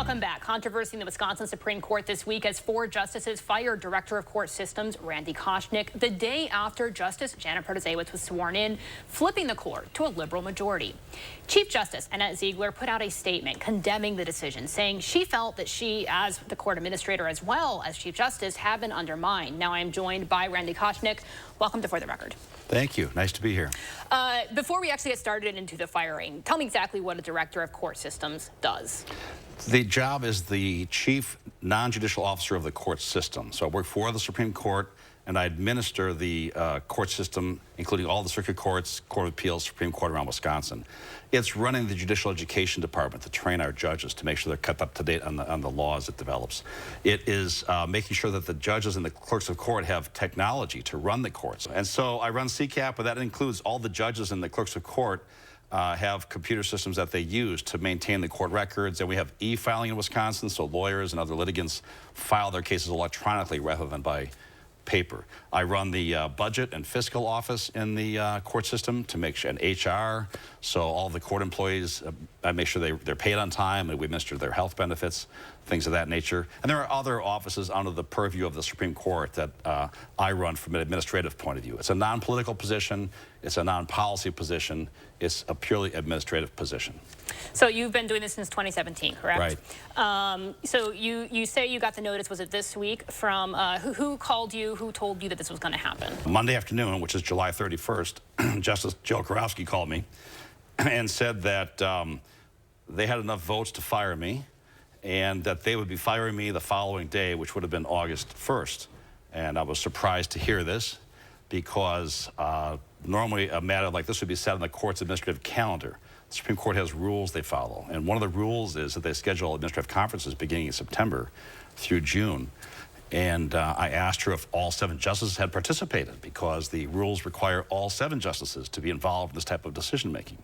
Welcome back. Controversy in the Wisconsin Supreme Court this week as 4 justices fired Director of Court Systems Randy Koschnick the day after Justice Janet Protasiewicz was sworn in, flipping the court to a liberal majority. Chief Justice Annette Ziegler put out a statement condemning the decision, saying she felt that she, as the court administrator as well as Chief Justice, have been undermined. Now I am joined by Randy Koschnick. Welcome to For the Record. Thank you. Nice to be here. Before we actually get started into the firing, tell me exactly what a Director of Court Systems does. The job is the chief non-judicial officer of the court system. So I work for the Supreme Court, and I administer the court system, including all the circuit courts, Court of Appeals, Supreme Court around Wisconsin. It's running the judicial education department to train our judges to make sure they're kept up to date on the laws it develops. It is making sure that the judges and the clerks of court have technology to run the courts. And so I run CCAP, but that includes all the judges and the clerks of court have computer systems that they use to maintain the court records, and we have e-filing in Wisconsin, so lawyers and other litigants file their cases electronically rather than by paper. I run the budget and fiscal office in the court system to make sure, and HR, so all the court employees, I make sure they're paid on time, and we administer their health benefits, things of that nature. And there are other offices under the purview of the Supreme Court that I run from an administrative point of view. It's a non-political position, it's a non-policy position, it's a purely administrative position. So you've been doing this since 2017, correct? Right. So you say you got the notice, was it this week, from who called you, who told you that this was going to happen? Monday afternoon, which is July 31st, Justice Joe Karofsky called me and said that they had enough votes to fire me and that they would be firing me the following day, which would have been August 1st. And I was surprised to hear this because normally a matter like this would be set on the court's administrative calendar. The Supreme Court has rules they follow, and one of the rules is that they schedule administrative conferences beginning in September through June. And I asked her if all 7 justices had participated because the rules require all 7 justices to be involved in this type of decision-making.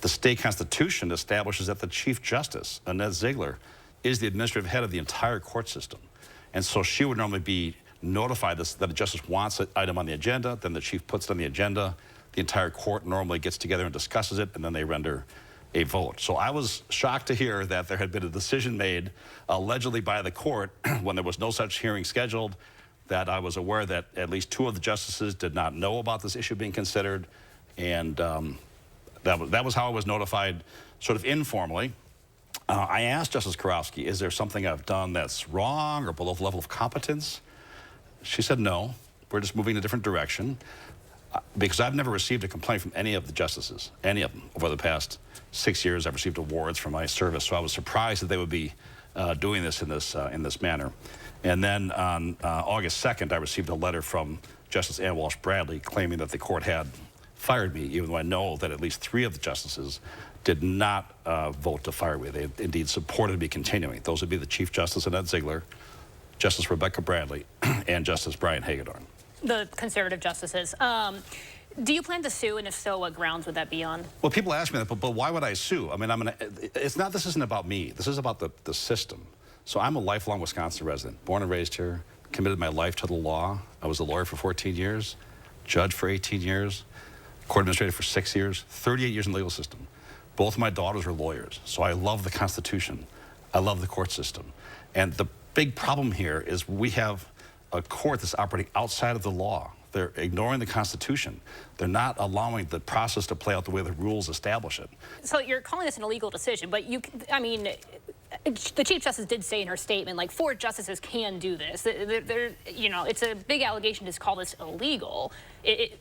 The state constitution establishes that the Chief Justice, Annette Ziegler, is the administrative head of the entire court system. And so she would normally be notified that a justice wants an item on the agenda, then the chief puts it on the agenda, the entire court normally gets together and discusses it, and then they render a vote. So I was shocked to hear that there had been a decision made allegedly by the court when there was no such hearing scheduled, that I was aware that at least 2 of the justices did not know about this issue being considered, and that was how I was notified, sort of informally. I asked Justice Karofsky, is there something I've done that's wrong or below the level of competence? She said, no, we're just moving in a different direction. Because I've never received a complaint from any of the justices, any of them. Over the past 6 years, I've received awards for my service, so I was surprised that they would be doing this in this manner. And then on August 2nd, I received a letter from Justice Ann Walsh Bradley claiming that the court had fired me, even though I know that at least 3 of the justices did not vote to fire me. They indeed supported me continuing. Those would be the Chief Justice Annette Ziegler, Justice Rebecca Bradley, and Justice Brian Hagedorn. The conservative justices. Do you plan to sue, and if so, what grounds would that be on? Well, people ask me that, but why would I sue? I mean, this isn't about me. This is about the system. So I'm a lifelong Wisconsin resident, born and raised here, committed my life to the law. I was a lawyer for 14 years, judge for 18 years, court administrator for 6 years, 38 years in the legal system. Both of my daughters are lawyers, so I love the Constitution. I love the court system. And the big problem here is we have a court that's operating outside of the law. They're ignoring the Constitution. They're not allowing the process to play out the way the rules establish it. So you're calling this an illegal decision, but I mean, the Chief Justice did say in her statement, like, 4 justices can do this. You know, it's a big allegation to call this illegal.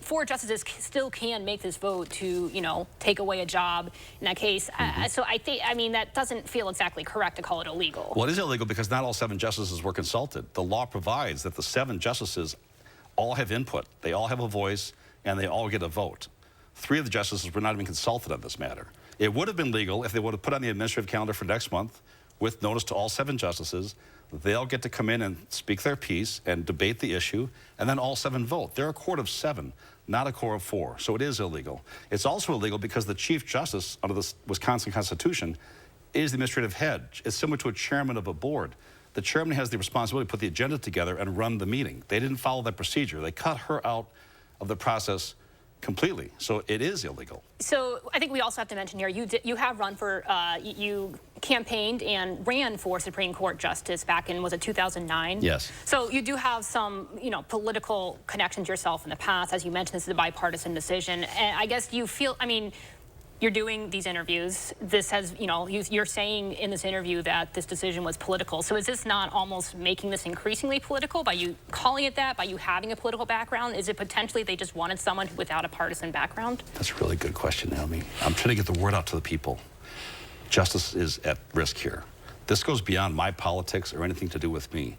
4 justices still can make this vote to, you know, take away a job in that case. So I mean, that doesn't feel exactly correct to call it illegal. Well, it is illegal because not all 7 justices were consulted. The law provides that the 7 justices all have input. They all have a voice, and they all get a vote. 3 of the justices were not even consulted on this matter. It would have been legal if they would have put on the administrative calendar for next month with notice to all 7 justices. They'll get to come in and speak their piece and debate the issue, and then all 7 vote. They're a court of 7, not a court of 4, so it is illegal. It's also illegal because the Chief Justice under the Wisconsin Constitution is the administrative head. It's similar to a chairman of a board. The chairman has the responsibility to put the agenda together and run the meeting. They didn't follow that procedure. They cut her out of the process completely. So it is illegal. So I think we also have to mention here, you have run for, you campaigned and ran for Supreme Court Justice back in, was it 2009? Yes. So you do have some, political connections yourself in the past. As you mentioned, this is a bipartisan decision. And I guess you feel, you're doing these interviews. This has, you're saying in this interview that this decision was political. So is this not almost making this increasingly political by you calling it that, by you having a political background? Is it potentially they just wanted someone without a partisan background? That's a really good question, Naomi. I'm trying to get the word out to the people. Justice is at risk here. This goes beyond my politics or anything to do with me.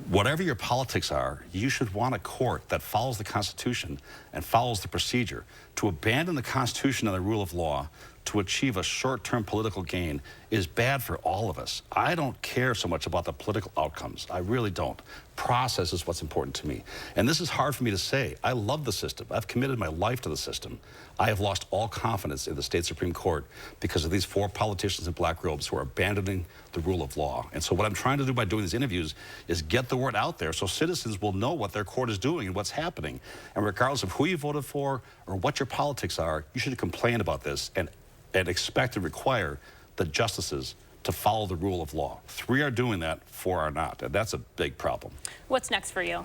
Whatever your politics are, you should want a court that follows the Constitution and follows the procedure. To abandon the Constitution and the rule of law to achieve a short-term political gain is bad for all of us. I don't care so much about the political outcomes. I really don't. Process is what's important to me. And this is hard for me to say. I love the system. I've committed my life to the system. I have lost all confidence in the state Supreme Court because of these 4 politicians in black robes who are abandoning the rule of law. And so what I'm trying to do by doing these interviews is get the word out there so citizens will know what their court is doing and what's happening. And regardless of who you voted for or what your politics are, you should complain about this and expect and require the justices to follow the rule of law. 3 are doing that, 4 are not, and that's a big problem. What's next for you?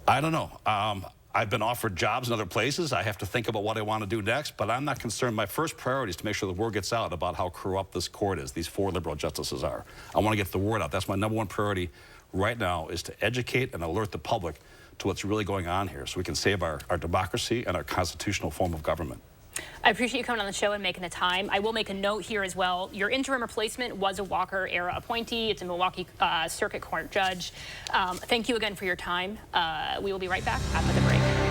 I don't know. I've been offered jobs in other places. I have to think about what I want to do next, but I'm not concerned. My first priority is to make sure the word gets out about how corrupt this court is, these 4 liberal justices are. I want to get the word out. That's my #1 priority right now, is to educate and alert the public to what's really going on here so we can save our democracy and our constitutional form of government. I appreciate you coming on the show and making the time. I will make a note here as well. Your interim replacement was a Walker-era appointee. It's a Milwaukee Circuit Court judge. Thank you again for your time. We will be right back after the break.